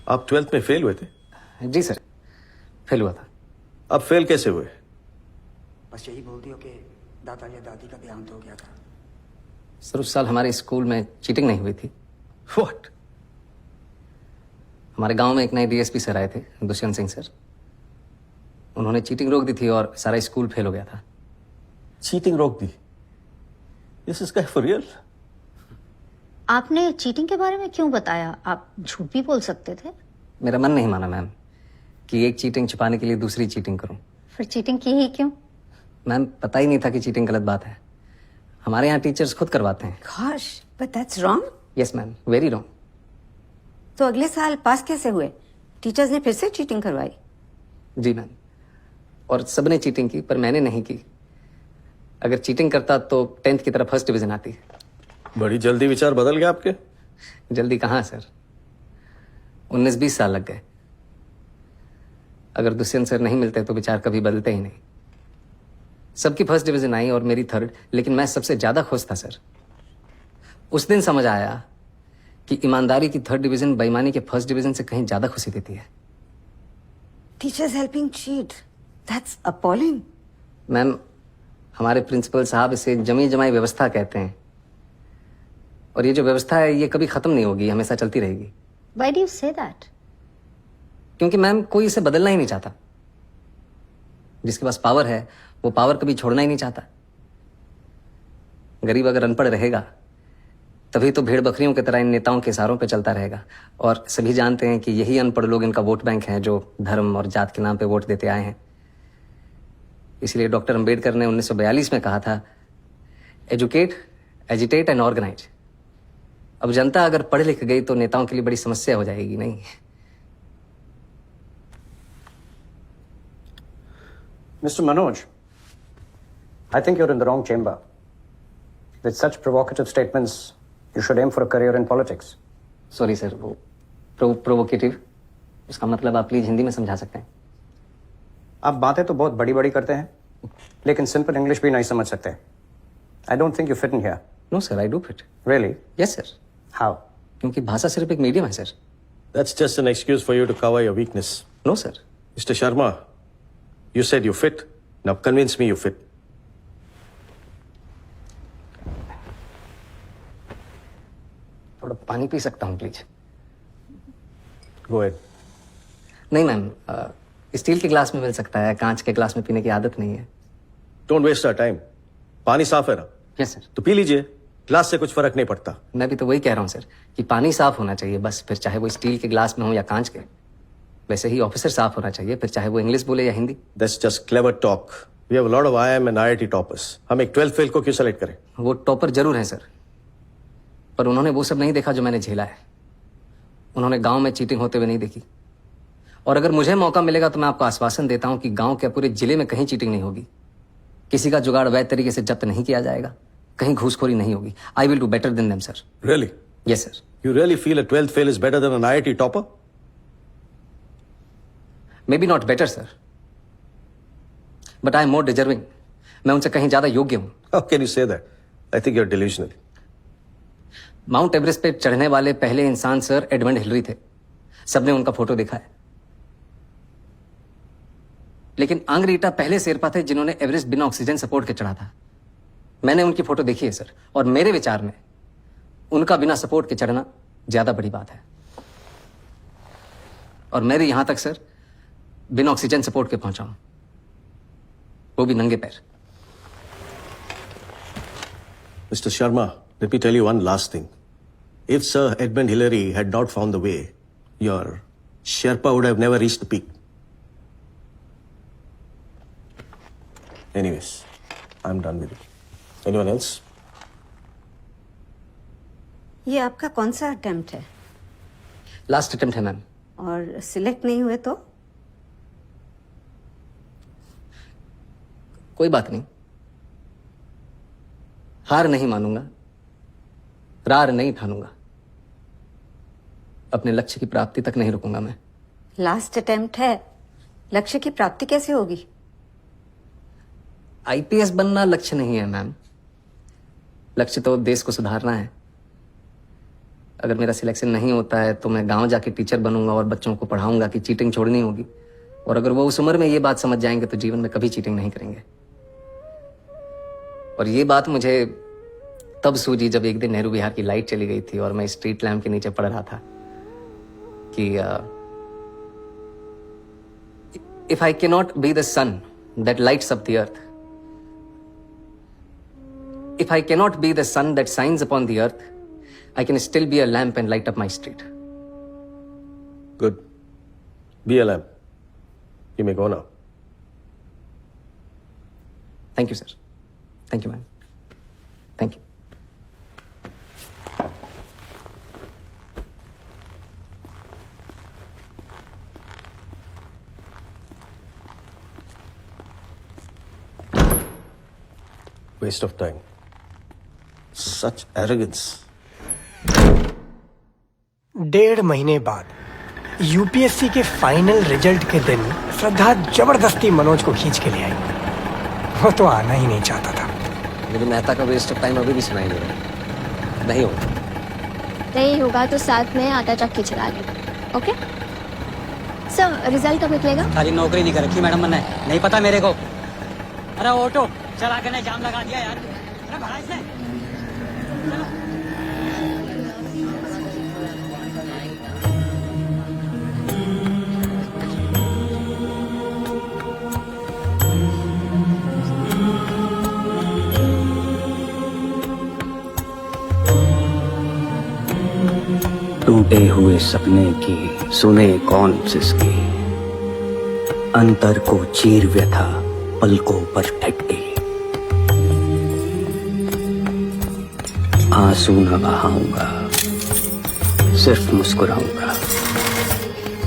आप 12th में fail हुए थे? जी सर, फेल हुआ था। अब फेल कैसे हुए? बस यही बोल दियो कि दादा या दादी का देहांत हो गया था। सर उस साल हमारे स्कूल में चीटिंग नहीं हुई थी। व्हाट? हमारे गांव में एक नए डीएसपी सर आए थे, दुष्यंत सिंह सर। उन्होंने चीटिंग रोक दी थी और सारा स्कूल फेल हो गया था। चीटिंग रोक दी? This is for real? आपने चीटिंग के बारे में क्यों बताया? आप झूठ भी बोल सकते थे। मेरा मन नहीं माना मैम कि एक चीटिंग छुपाने के लिए दूसरी चीटिंग करूं। फिर चीटिंग की ही क्यों? मैम पता ही नहीं था कि चीटिंग गलत बात है। हमारे यहाँ टीचर्स खुद करवाते हैं। Gosh, but that's wrong. Yes ma'am, very wrong. तो अगले साल पास कैसे हुए? टीचर्स ने फिर से चीटिंग करवाई? जी मैम, और सबने चीटिंग की पर मैंने नहीं की। अगर चीटिंग करता तो 10th की तरह फर्स्ट डिवीजन आती। बड़ी जल्दी विचार बदल गए आपके। जल्दी कहाँ सर, 19-20 साल लग गए। अगर दुष्यंत सर नहीं मिलते तो विचार कभी बदलते ही नहीं। सबकी फर्स्ट डिवीजन आई और मेरी थर्ड, लेकिन मैं सबसे ज्यादा खुश था सर। उस दिन समझ आया कि ईमानदारी की थर्ड डिवीजन बेईमानी के फर्स्ट डिवीजन से कहीं ज्यादा खुशी देती है। Teachers helping cheat. That's appalling. Ma'am हमारे प्रिंसिपल साहब इसे जमी जमाई व्यवस्था कहते हैं, और ये जो व्यवस्था है ये कभी खत्म नहीं होगी, हमेशा चलती रहेगी। Why do you say that? क्योंकि मैम कोई इसे बदलना ही नहीं चाहता। जिसके पास पावर है वो पावर कभी छोड़ना ही नहीं चाहता। गरीब अगर अनपढ़ रहेगा तभी तो भेड़ बकरियों की तरह इन नेताओं के इशारों पे चलता रहेगा, और सभी जानते हैं कि यही अनपढ़ लोग इनका वोट बैंक है जो धर्म और जात के नाम पे वोट देते आए हैं। इसलिए डॉक्टर अंबेडकर ने 1942 में कहा था, एजुकेट, एजिटेट एंड ऑर्गेनाइज। अब जनता अगर पढ़ लिख गई तो नेताओं के लिए बड़ी समस्या हो जाएगी। नहीं Mr. Manoj, I think you're in the wrong chamber. With such provocative statements, you should aim for a career in politics. Sorry sir, वो प्रोवोकेटिव, उसका मतलब आप प्लीज हिंदी में समझा सकते हैं? आप बातें तो बहुत बड़ी बड़ी करते हैं, लेकिन सिंपल इंग्लिश भी नहीं समझ सकते। I don't think you fit in here. No sir, I do fit. Really? Yes sir. How? क्योंकि भाषा सिर्फ एक मीडियम है sir. That's just an excuse for you to cover your weakness. No sir. Mr. Sharma, you said you fit. Now convince me you fit. थोड़ा पानी P सकता हूँ please? Go ahead. नहीं मैम, स्टील के glass में मिल सकता है, कांच के ग्लास में पीने की आदत नहीं है। Don't waste our time. पानी साफ है ना? Yes sir. तो पी लीजिए, ग्लास से कुछ फर्क नहीं पड़ता। मैं भी तो वही कह रहा हूँ सर कि पानी साफ होना चाहिए बस, फिर चाहे वो स्टील के ग्लास में हो या कांच के। वैसे ही ऑफिसर साफ होना चाहिए, फिर चाहे वो इंग्लिश बोले या Hindi. That's just clever talk. We have a lot of IIM and IIT toppers. हम एक 12th फेल को क्यों सेलेक्ट करें? वो टॉपर जरूर है सर, पर उन्होंने वो सब नहीं देखा जो मैंने झेला है। उन्होंने गांव में चीटिंग होते हुए नहीं देखी। और अगर मुझे मौका मिलेगा तो मैं आपको आश्वासन देता हूं कि गांव के पूरे जिले में कहीं चीटिंग नहीं होगी, किसी का जुगाड़ वैध तरीके से जब्त नहीं किया जाएगा, कहीं घूसखोरी नहीं होगी। I will do better than them sir. Really? Yes sir. You really feel a 12th fail is better than an IIT topper? May be not better sir, but I am more deserving. मैं उनसे कहीं ज्यादा योग्य हूं। How can you say that? I think you're delusional. Mount Everest पे चढ़ने वाले पहले इंसान सर एडमंड हिलरी थे। सबने उनका फोटो देखा है। लेकिन आंग्रीटा पहले शेरपा थे जिन्होंने एवरेस्ट बिना ऑक्सीजन सपोर्ट के चढ़ा था। मैंने उनकी फोटो देखी है सर, और मेरे विचार में उनका बिना सपोर्ट के चढ़ना ज्यादा बड़ी बात है। और मैं भी यहां तक सर बिना ऑक्सीजन सपोर्ट के पहुंचा हूं, वो भी नंगे पैर। Mr. Sharma, let me tell you one last thing. If Sir Edmund Hillary had not found the way, your Sherpa would have never reached the peak. Anyways, I'm done with it. Anyone else? ये आपका कौन सा attempt है? Last attempt है ma'am. और select नहीं हुए तो? कोई बात नहीं, हार नहीं मानूंगा, रार नहीं ठानूंगा, अपने लक्ष्य की प्राप्ति तक नहीं रुकूंगा मैं। लास्ट अटेम्प्ट है, लक्ष्य की प्राप्ति कैसे होगी? आईपीएस बनना लक्ष्य नहीं है मैम, लक्ष्य तो देश को सुधारना है। अगर मेरा सिलेक्शन नहीं होता है तो मैं गांव जाके टीचर बनूंगा और बच्चों को पढ़ाऊंगा कि चीटिंग छोड़नी होगी। और अगर वो उस उम्र में ये बात समझ जाएंगे तो जीवन में कभी चीटिंग नहीं करेंगे। और ये बात मुझे तब सूझी जब एक दिन नेहरू विहार की लाइट चली गई थी और मैं स्ट्रीट लैम्प के नीचे पढ़ रहा था कि if I can not be the sun that lights up the earth, if I cannot be the sun that shines upon the earth, I can still be a lamp and light up my street. Good. Be a lamp. You may go now. Thank you, sir. Thank you, ma'am. Thank you. Waste of time. Such arrogance. 1.5 महीने बाद UPSC के final result के दिन श्रद्धा जबरदस्ती मनोज को खींच के ले आई। वो तो आना ही नहीं चाहता था। लेकिन मेहता का वेस्ट ऑफ टाइम अभी भी सुनाई दे रहा है। नहीं होगा। नहीं होगा तो साथ में आटा चक्की चला ले। ओके सर, रिजल्ट कब निकलेगा? खाली नौकरी नहीं कर रखी मैडम मैंने, नहीं पता मेरे को। अरे ऑटो चला के जाम लगा दिया यार। अरे भड़ा इसने। टूटे हुए सपने की सुने कौन सिसके, अंतर को चीर व्यथा पलकों पर ठहके। आंसू न बहाऊंगा, सिर्फ मुस्कुराऊंगा।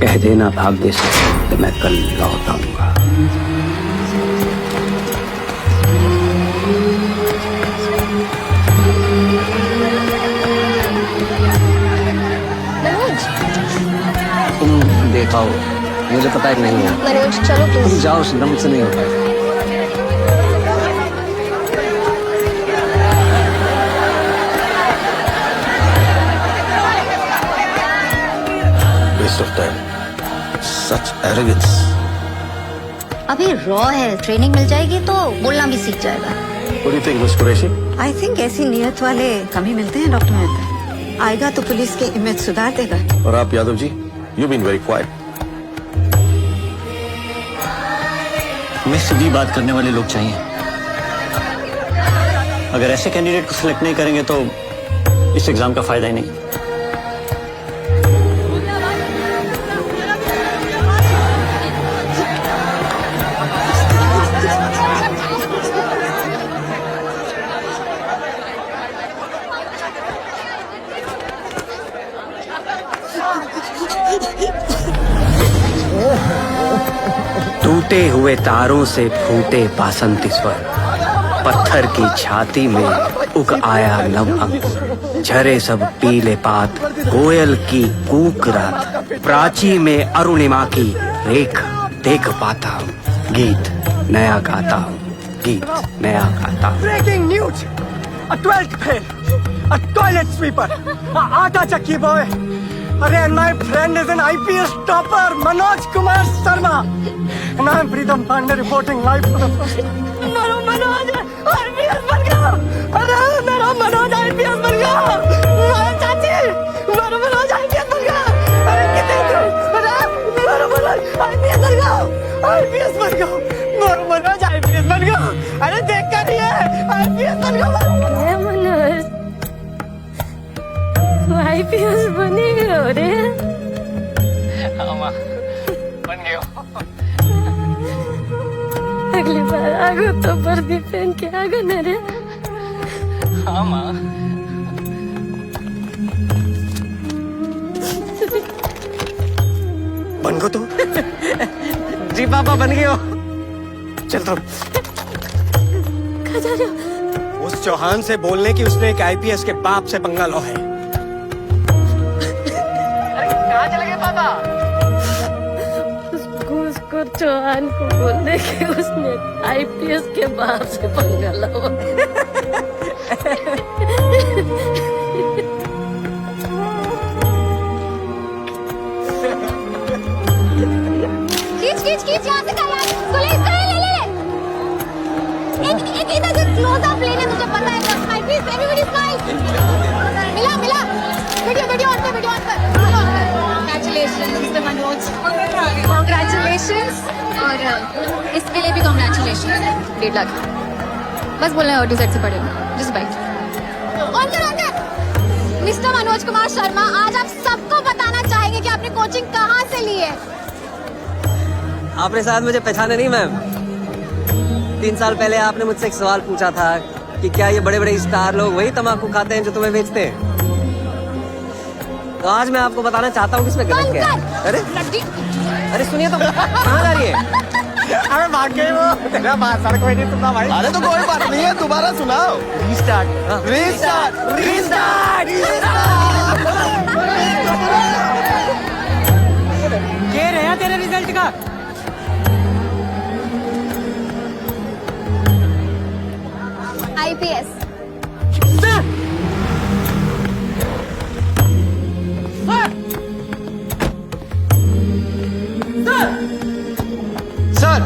कह देना भाग्य से कि मैं कल लौट आऊंगा। तुम देखाओ, मुझे पता है नहीं है। मनोज चलो तुम प्लीज। जाओ, दम से नहीं होता है। Waste of time. Such arrogance. अभी रॉ है, ट्रेनिंग मिल जाएगी तो बोलना भी सीख जाएगा। What do you think, Miss Qureshi? I think ऐसी नीयत वाले कम ही मिलते हैं डॉक्टर मेहता। आएगा तो पुलिस के इमेज सुधार देगा। और आप Yadav ji, you've been very quiet. हमें सीधी बात करने वाले लोग चाहिए। अगर ऐसे कैंडिडेट को सिलेक्ट नहीं करेंगे तो इस एग्जाम का फायदा ही नहीं। टूटे हुए तारों से फूटे बासंती स्वर, पत्थर की छाती में उग आया नव अंकुर। झरे सब पीले पात, कोयल की कूक रात, प्राची में अरुणिमा की रेख देख पाता हूँ। गीत नया गाता हूँ, गीत नया गाता हूँ। Breaking news, a 12th fail, a toilet sweeper, a आटा चक्की बॉय। अरे and my friend is an IPS topper, Manoj Kumar Sharma. And I'm Pritam Pandey reporting live for the first time. मेरा मनोज IPS बन गया। अरे मेरा Manoj IPS बन गया। मेरा चाची, मेरा मनोज IPS बन गया। अरे कितने दूर? अरे मेरा मनोज IPS बन गया। IPS बन गया। मेरा मनोज IPS बन गया। अरे देख कर रही है, IPS बन गया। मनोज आईपीएस बनी हो रे। अगली बार आगो तो वर्दी पहन के आगो न रे। बन गो तो? जी पापा, बन गए हो। चल तो। कहाँ जा रहे हो? उस चौहान से बोलने की उसने एक आईपीएस के बाप से पंगा लो है। कहाँ चले गए पापा? उसको चौहान को बोलने के उसने आईपीएस के बाप से पंगा लो। खींच यहाँ से कर यार इसको ले ले एक इधर से क्लोज अप लेने तुझे पता है स्माइल प्लीज एवरीबॉडी स्माइल मिला वीडियो ऑन पे कांग्रेचुलेशंस मिस्टर मनोज कांग्रेचुलेशंस और इसके लिए भी कांग्रेचुलेशंस 1.5 लाख बस बोलना है ऑटो सेट से पड़ेगा जस्ट बाइट ऑन कर मिस्टर मनोज कुमार शर्मा आज आप सबको बताना चाहेंगे कि आपने कोचिंग कहाँ से ली है आपने शायद मुझे पहचाने नहीं मैम 3 साल पहले आपने मुझसे एक सवाल पूछा था कि क्या ये बड़े बड़े स्टार लोग वही तमाकू खाते हैं जो तुम्हें बेचते हैं तो आज मैं आपको बताना चाहता हूँ कि इसमें गलत क्या है अरे सुनिए तो कहाँ जा रही है अबे भाग गए वो तेरा बात सड़क में नहीं सुनना भाई अरे तो कोई बात नहीं है दोबारा सुनाओ रीस्टार्ट ये रहा तेरे रिजल्ट का आईपीएस सर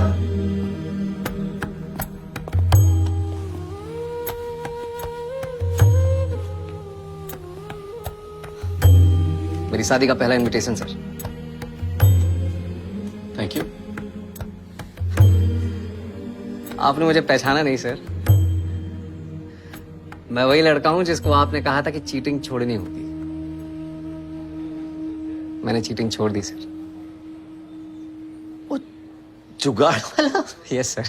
मेरी शादी का पहला इनविटेशन सर थैंक यू। आपने मुझे पहचाना नहीं सर मैं वही लड़का हूं जिसको आपने कहा था कि चीटिंग छोड़नी होती मैंने चीटिंग छोड़ दी सर जुगाड़ वाला यस सर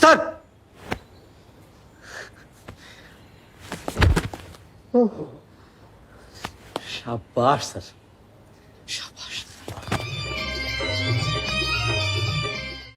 सर शाबाश सर